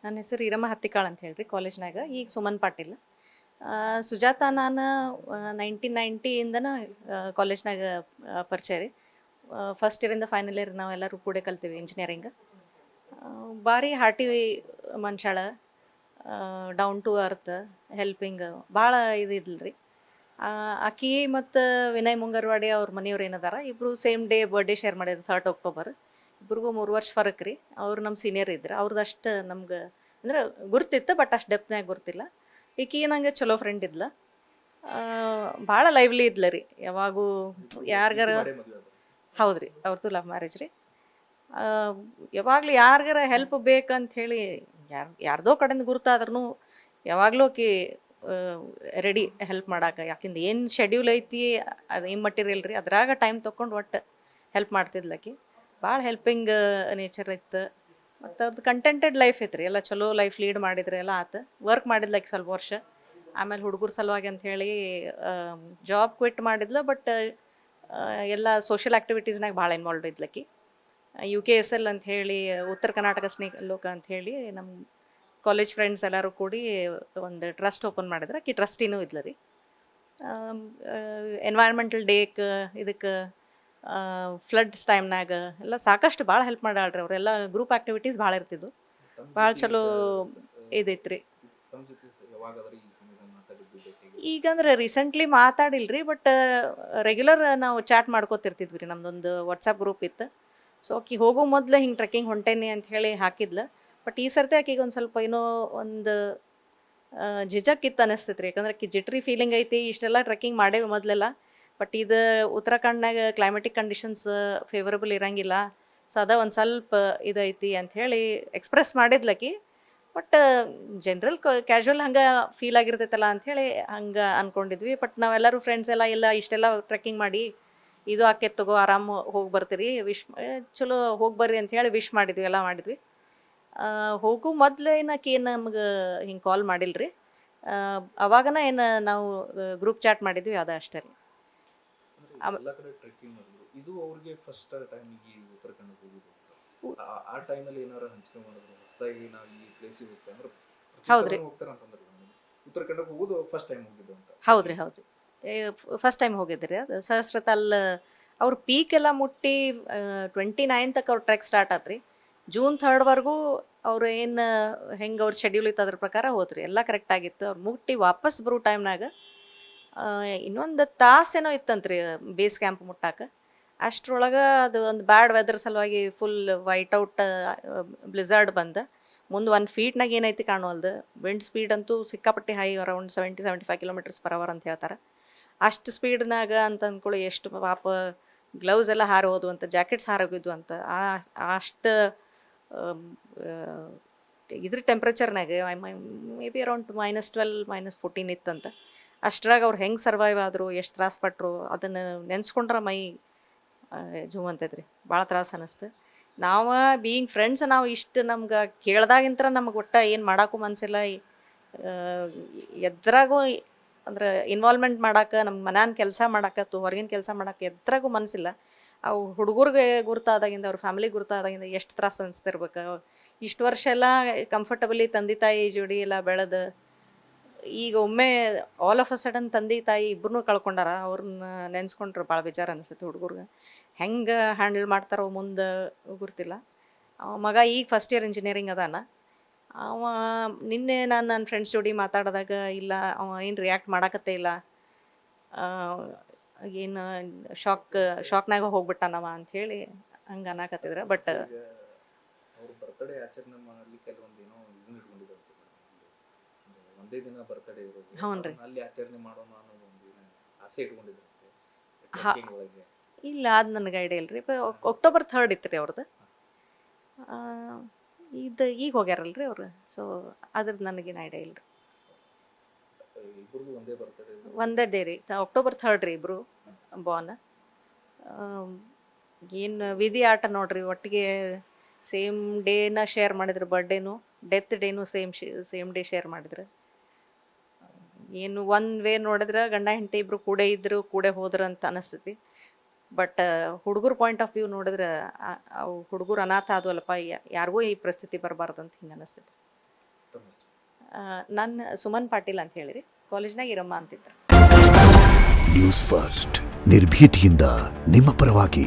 ನನ್ನ ಹೆಸರು ಈರಮ್ಮ ಹತ್ತಿಕಾಳ್ ಅಂತ ಹೇಳ್ರಿ ಕಾಲೇಜ್ನಾಗ ಈಗ ಸುಮನ್ ಪಾಟೀಲ್. ಸುಜಾತ ನಾನು 1990ಇಂದನ ಕಾಲೇಜ್ನಾಗ ಪರಿಚಯ ರೀ. ಫಸ್ಟ್ ಇಯರಿಂದ ಫೈನಲ್ ಇಯರ್ ನಾವೆಲ್ಲರೂ ಕೂಡೆ ಕಲ್ತೀವಿ ಇಂಜಿನಿಯರಿಂಗ್. ಭಾರಿ ಹಾರ್ಟಿ ಮನುಷ್ಯಾಳ, ಡೌನ್ ಟು ಅರ್ತ್, ಹೆಲ್ಪಿಂಗ್ ಭಾಳ ಇದಿಲ್ಲ ರೀ. ಆಕಿ ಮತ್ತು ವಿನಯ್ ಮುಂಗರ್ವಾಡಿ ಅವ್ರ ಮನೆಯವ್ರು ಏನದಾರ ಇಬ್ಬರು ಸೇಮ್ ಡೇ ಬರ್ಡೇ ಶೇರ್ ಮಾಡಿದ್ರು 3 ಅಕ್ಟೋಬರ್. ಇಬ್ರಿಗೂ 3 ವರ್ಷ ಫರಕ್ ರೀ. ಅವ್ರು ನಮ್ಮ ಸೀನಿಯರ್ ಇದ್ರು. ಅವ್ರದ್ದು ಅಷ್ಟು ನಮ್ಗೆ ಅಂದ್ರೆ ಗುರ್ತಿತ್ತು, ಬಟ್ ಅಷ್ಟು ಡೆಪ್ತ್ನಾಗ ಗುರ್ತಿಲ್ಲ. ಈಕಿ ನಂಗೆ ಚಲೋ ಫ್ರೆಂಡ್ ಇದ್ಲ, ಭಾಳ ಲೈವ್ಲಿ ಇದ್ಲ ರೀ. ಯಾವಾಗೂ ಯಾರಿಗಾರ ಹೌದು ರೀ, ಅವ್ರದ್ದು ಲವ್ ಮ್ಯಾರೇಜ್ ರೀ. ಯಾವಾಗಲೂ ಯಾರಿಗಾರ ಹೆಲ್ಪ್ ಬೇಕಂತ ಹೇಳಿ ಯಾರ್ದೋ ಕಡೆಯಿಂದ ಗುರ್ತಾದ್ರೂ ಯಾವಾಗಲೂ ಆಕಿ ರೆಡಿ ಹೆಲ್ಪ್ ಮಾಡಾಕ. ಯಾಕಿಂದ ಏನು ಶೆಡ್ಯೂಲ್ ಐತಿ ಅದು ಇಮ್ಮಟೀರಿಯಲ್ ರೀ, ಅದ್ರಾಗ ಟೈಮ್ ತೊಗೊಂಡು ಒಟ್ಟು ಹೆಲ್ಪ್ ಮಾಡ್ತಿದ್ಲಕಿ. ಭಾಳ ಹೆಲ್ಪಿಂಗ್ ನೇಚರ್ ಇತ್ತು. ಮತ್ತು ಅವ್ರದ್ದು ಕಂಟೆಂಟೆಡ್ ಲೈಫ್ ಐತ್ರಿ, ಎಲ್ಲ ಚಲೋ ಲೈಫ್ ಲೀಡ್ ಮಾಡಿದ್ರೆ ಎಲ್ಲ ಆತು. ವರ್ಕ್ ಮಾಡಿದ್ಲಕ್ಕೆ ಸ್ವಲ್ಪ ವರ್ಷ, ಆಮೇಲೆ ಹುಡುಗರ ಸಲುವಾಗಿ ಅಂತ ಹೇಳಿ ಜಾಬ್ ಕ್ವಿಟ್ ಮಾಡಿದ್ಲು. ಬಟ್ ಎಲ್ಲ ಸೋಷಿಯಲ್ ಆ್ಯಕ್ಟಿವಿಟೀಸ್ನಾಗ ಭಾಳ ಇನ್ವಾಲ್ವ್ ಇದ್ಲಕ್ಕಿ. UKSL ಅಂತ ಹೇಳಿ, ಉತ್ತರ ಕರ್ನಾಟಕ ಸ್ನೇಕ್ ಲೋಕ ಅಂತ ಹೇಳಿ ನಮ್ಮ ಕಾಲೇಜ್ ಫ್ರೆಂಡ್ಸ್ ಎಲ್ಲರೂ ಕೂಡಿ ಒಂದು ಟ್ರಸ್ಟ್ ಓಪನ್ ಮಾಡಿದ್ರೆ ಆಕಿ ಟ್ರಸ್ಟಿನೂ ಇದ್ಲ ರೀ. ಎನ್ವೈರ್ಮೆಂಟಲ್ ಡೇಕ್ಕೆ ಇದಕ್ಕೆ ಫ್ಲಡ್ಸ್ ಟೈಮ್ನಾಗ ಎಲ್ಲ ಸಾಕಷ್ಟು ಭಾಳ ಹೆಲ್ಪ್ ಮಾಡಾಳ್ರಿ. ಅವರೆಲ್ಲ ಗ್ರೂಪ್ ಆ್ಯಕ್ಟಿವಿಟೀಸ್ ಭಾಳ ಇರ್ತಿದ್ವು, ಭಾಳ ಚಲೋ ಇದೈತ್ರಿ. ಈಗಂದ್ರೆ ರೀಸೆಂಟ್ಲಿ ಮಾತಾಡಿಲ್ರಿ, ಬಟ್ ರೆಗ್ಯುಲರ್ ನಾವು ಚಾಟ್ ಮಾಡ್ಕೋತಿರ್ತಿದ್ವಿ ರೀ. ನಮ್ದೊಂದು ವಾಟ್ಸಪ್ ಗ್ರೂಪ್ ಇತ್ತು. ಸೊ ಆಕಿ ಹೋಗೋ ಮೊದಲು ಹಿಂಗೆ ಟ್ರೆಕ್ಕಿಂಗ್ ಹೊಂಟೇನಿ ಅಂತ ಹೇಳಿ ಹಾಕಿದ್ಲು. ಬಟ್ ಈ ಸರ್ತಿ ಆಕಿಗೆ ಒಂದು ಸ್ವಲ್ಪ ಏನೋ ಒಂದು ಜಿಜಕ್ಕಿತ್ತು ಅನಿಸ್ತೈತೆ ರೀ. ಯಾಕಂದ್ರೆ ಆಕಿ ಜಿಟ್ರಿ ಫೀಲಿಂಗ್ ಐತಿ. ಇಷ್ಟೆಲ್ಲ ಟ್ರೆಕ್ಕಿಂಗ್ ಮಾಡೇವಿ ಮೊದಲೆಲ್ಲ, ಬಟ್ ಇದು ಉತ್ತರಾಖಂಡ್ನಾಗ ಕ್ಲೈಮೆಟಿಕ್ ಕಂಡೀಷನ್ಸ್ ಫೇವರಬಲ್ ಇರಂಗಿಲ್ಲ. ಸೊ ಅದ ಒಂದು ಸ್ವಲ್ಪ ಇದೈತಿ ಅಂಥೇಳಿ ಎಕ್ಸ್ಪ್ರೆಸ್ ಮಾಡಿದ್ಲಕಿ. ಬಟ್ ಜನ್ರಲ್ ಕ್ಯಾಶುವಲ್ ಹಂಗೆ ಫೀಲ್ ಆಗಿರ್ತೈತಲ್ಲ ಅಂಥೇಳಿ ಹಂಗೆ ಅಂದ್ಕೊಂಡಿದ್ವಿ. ಬಟ್ ನಾವೆಲ್ಲರೂ ಫ್ರೆಂಡ್ಸ್ ಎಲ್ಲ ಇಷ್ಟೆಲ್ಲ ಟ್ರೆಕ್ಕಿಂಗ್ ಮಾಡಿ ಇದು ಆಕೈತೆ ತಗೋ, ಆರಾಮ್ ಹೋಗಿ ಬರ್ತೀರಿ, ಚಲೋ ಹೋಗಿ ಬರ್ರಿ ಅಂಥೇಳಿ ವಿಶ್ ಮಾಡಿದ್ವಿ, ಎಲ್ಲ ಮಾಡಿದ್ವಿ. ಹೋಗು ಮೊದಲು ಏನಕ್ಕೆ ಏನು ನಮ್ಗೆ ಹಿಂಗೆ ಕಾಲ್ ಮಾಡಿಲ್ಲ ರೀ. ಅವಾಗನ ಏನು ನಾವು ಗ್ರೂಪ್ ಚಾಟ್ ಮಾಡಿದ್ವಿ, ಅದ ಅಷ್ಟೇ ರೀ. ಎಲ್ಲ ಕಡೆ ಟ್ರೆಕ್ಕಿಂಗ್ ಮಾಡಿದ್ರು. ಇದು ಅವ್ರಿಗೆ ಫಸ್ಟ್ ಟೈಮಿಗೆ ಉತ್ತರಾಖಂಡಕ್ಕೆ ಹೋಗಿದ್ದು. ಆ ಟೈಮಲ್ಲಿ ಏನಾರು ಹಂಚ್ಕೊಂಡು ಮಾಡಿದ್ರು ಹೊಸದಾಗಿ ನಾವು ಈ ಪ್ಲೇಸಿಗೆ ಹೋಗ್ತೇವೆ ಅಂದ್ರೆ ಹೌದ್ರಿ, ಹೋಗ್ತಾರೆ ಅಂತಂದ್ರೆ ಉತ್ತರಾಖಂಡಕ್ಕೆ ಹೋಗೋದು ಫಸ್ಟ್ ಟೈಮ್ ಹೋಗಿದ್ದು ಅಂತ. ಹೌದ್ರಿ, ಹೌದ್ರಿ. ಫಸ್ಟ್ ಟೈಮ್ ಹೋಗಿದ್ರಿ. ಅದು ಸಹಸ್ರತಾಲ್ ಅವ್ರ ಪೀಕ್ ಎಲ್ಲ ಮುಟ್ಟಿ 29ಕ್ಕೆ ಅವ್ರ ಟ್ರೆಕ್ ಸ್ಟಾರ್ಟ್ ಆತ್ರಿ. June 3 ಅವ್ರು ಏನು ಹೆಂಗೆ ಅವ್ರ ಶೆಡ್ಯೂಲ್ ಇತ್ತು ಅದ್ರ ಪ್ರಕಾರ ಹೋದ್ರಿ. ಎಲ್ಲ ಕರೆಕ್ಟ್ ಆಗಿತ್ತು. ಅವ್ರು ಮುಟ್ಟಿ ವಾಪಸ್ ಬರೋ ಟೈಮ್ನಾಗ ಇನ್ನೊಂದು ತಾಸೇನೋ ಇತ್ತಂತ್ರಿ ಬೇಸ್ ಕ್ಯಾಂಪ್ ಮುಟ್ಟಾಕ. ಅಷ್ಟ್ರೊಳಗೆ ಅದು ಒಂದು ಬ್ಯಾಡ್ ವೆದರ್ ಸಲುವಾಗಿ ಫುಲ್ ವೈಟ್ ಔಟ್ ಬ್ಲಿಝರ್ಡ್ ಬಂದ. ಮುಂದೆ 1 ಫೀಟ್ನಾಗ ಏನೈತಿ ಕಾಣುವಲ್ದು. ವಿಂಡ್ ಸ್ಪೀಡ್ ಅಂತೂ ಸಿಕ್ಕಾಪಟ್ಟಿ ಹೈ, ಅರೌಂಡ್ 70-75 km/h ಅಂತ ಹೇಳ್ತಾರೆ. ಅಷ್ಟು ಸ್ಪೀಡ್ನಾಗ ಅಂತ ಅಂದ್ಕೊಳ್ಳಿ, ಎಷ್ಟು ಪಾಪ ಗ್ಲೌಸ್ ಎಲ್ಲ ಹಾರಿ ಹೋದ್ವು ಅಂತ, ಜಾಕೆಟ್ಸ್ ಹಾರೋಗಿದ್ವು ಅಂತ. ಅಷ್ಟು ಇದ್ರ ಟೆಂಪ್ರೇಚರ್ನಾಗ ಮೇ ಬಿ ಅರೌಂಡ್ -12 -14 ಇತ್ತಂತ. ಅಷ್ಟ್ರಾಗ ಅವ್ರು ಹೆಂಗೆ ಸರ್ವೈವ್ ಆದರು, ಎಷ್ಟು ತ್ರಾಸ ಪಟ್ಟರು, ಅದನ್ನು ನೆನೆಸ್ಕೊಂಡ್ರೆ ಮೈ ಜೂ ಅಂತೈತ್ರಿ. ಭಾಳ ತ್ರಾಸ ಅನ್ನಿಸ್ತು. ನಾವು ಬೀಯಿಂಗ್ ಫ್ರೆಂಡ್ಸ್, ನಾವು ಇಷ್ಟು ನಮ್ಗೆ ಕೇಳ್ದಾಗಿಂತ ನಮಗೆ ಒಟ್ಟು ಏನು ಮಾಡೋಕ್ಕೂ ಮನಸ್ಸಿಲ್ಲ. ಎದ್ರಾಗೂ ಅಂದ್ರೆ ಇನ್ವಾಲ್ವ್ಮೆಂಟ್ ಮಾಡೋಕೆ, ನಮ್ಮ ಮನ್ಯಾನ ಕೆಲಸ ಮಾಡೋಕೆ, ಹೊರಗಿನ ಕೆಲಸ ಮಾಡೋಕೆ ಎದ್ರಾಗೂ ಮನಸ್ಸಿಲ್ಲ. ಅವು ಹುಡುಗರಿಗೆ ಗುರ್ತಾದಾಗಿಂದ, ಅವ್ರ ಫ್ಯಾಮಿಲಿಗೆ ಗುರ್ತಾದಾಗಿಂದ ಎಷ್ಟು ತ್ರಾಸ ಅನಿಸ್ತಿರ್ಬೇಕು. ಇಷ್ಟು ವರ್ಷ ಎಲ್ಲ ಕಂಫರ್ಟಬಲಿ ತಂದೆ ತಾಯಿ ಜೋಡಿ ಎಲ್ಲ ಬೆಳೆದು, ಈಗ ಒಮ್ಮೆ ಆಲ್ ಆಫ್ ಅ ಸಡನ್ ತಂದೆ ತಾಯಿ ಇಬ್ಬರನ್ನೂ ಕಳ್ಕೊಂಡಾರ. ಅವ್ರನ್ನ ನೆನೆಸ್ಕೊಂಡ್ರೆ ಭಾಳ ಬೇಜಾರು ಅನಿಸುತ್ತೆ ಹುಡುಗರ್ಗೆ. ಹೆಂಗೆ ಹ್ಯಾಂಡಲ್ ಮಾಡ್ತಾರೋ ಮುಂದೆ ಗೊತ್ತಿಲ್ಲ. ಮಗ ಈಗ ಫಸ್ಟ್ ಇಯರ್ ಇಂಜಿನಿಯರಿಂಗ್ ಅದಾನ. ಅವ ನಿನ್ನೆ ನಾನು ನನ್ನ ಫ್ರೆಂಡ್ಸ್ ಜೋಡಿ ಮಾತಾಡಿದಾಗ, ಇಲ್ಲ ಅವ ಏನು ರಿಯಾಕ್ಟ್ ಮಾಡಾಕತ್ತೇ ಇಲ್ಲ, ಏನು ಶಾಕ್ನಾಗ ಹೋಗ್ಬಿಟ್ಟಾನವ ಅಂಥೇಳಿ ಹಂಗೆ ಅನ್ನಕತ್ತಿದ್ರು. ಬಟ್ ಅವ್ರ ಬರ್ತ್ಡೇ ಆಚರಣೆ ಮಾಡಲಿ ಕೆಲವೊಂದು ಏನೋ ಇದನ್ನ ಇಟ್ಕೊಂಡಿದ್ದಾರೆ. ಒಂದೇ ದಿನ ಬರ್ತ್ಡೇ ಇರೋದು, ಹ್ಞೂ ರೀ, ಅಲ್ಲಿ ಆಚರಣೆ ಮಾಡೋಣ ಅನ್ನೋದು ಒಂದು ಆಸೆ ಇಟ್ಕೊಂಡಿದ್ರಂತೆ. ಇಲ್ಲ ಅದು ನನಗೆ ಐಡಿಯಾ ಇಲ್ಲ ರೀ. October 3 ಇತ್ತು ರೀ ಅವ್ರದ್ದು. ಇದು ಈಗ ಹೋಗ್ಯಾರಲ್ರಿ ಅವರು. ಸೊ ಅದ್ರದ್ದು ನನಗೇನು ಐಡಿಯಾ ಇಲ್ಲ ರೀ. ಒಂದೇ ಡೇ ರೀ, October 3 ರೀ ಇಬ್ಬರು ಬಾರ್ನ್. ಏನು ವಿಧಿ ಆಟ ನೋಡ್ರಿ, ಒಟ್ಟಿಗೆ ಸೇಮ್ ಡೇನ ಶೇರ್ ಮಾಡಿದ್ರು. ಬರ್ಡೇನು ಡೆತ್ ಡೇನು ಸೇಮ್ ಡೇ ಶೇರ್ ಮಾಡಿದ್ರು. ಏನು ಒಂದು ವೇ ನೋಡಿದ್ರೆ ಗಂಡ ಹೆಂಡತಿ ಇಬ್ಬರು ಕೂಡೆ ಇದ್ದರು, ಕೂಡೆ ಹೋದ್ರು ಅಂತ ಅನಿಸ್ತೈತಿ. ಬಟ್ ಹುಡುಗರ ಪಾಯಿಂಟ್ ಆಫ್ ವ್ಯೂ ನೋಡಿದ್ರೆ ಅವು ಹುಡುಗರು ಅನಾಥ ಆದವಲ್ಲಪ್ಪ, ಯಾರಿಗೂ ಈ ಪರಿಸ್ಥಿತಿ ಬರಬಾರ್ದು ಅಂತ ಹಿಂಗೆ ಅನಿಸ್ತೈತಿ. ತಮ್ಮ ಹೆಸರು? ನಾನು ಸುಮನ್ ಪಾಟೀಲ್ ಅಂತ ಹೇಳಿರಿ, ಕಾಲೇಜ್ನಾಗ ಇರಮ್ಮ ಅಂತಿದ್ರು. ನ್ಯೂಸ್ ಫಸ್ಟ್ ನಿರ್ಭೀತಿಯಿಂದ ನಿಮ್ಮ ಪರವಾಗಿ.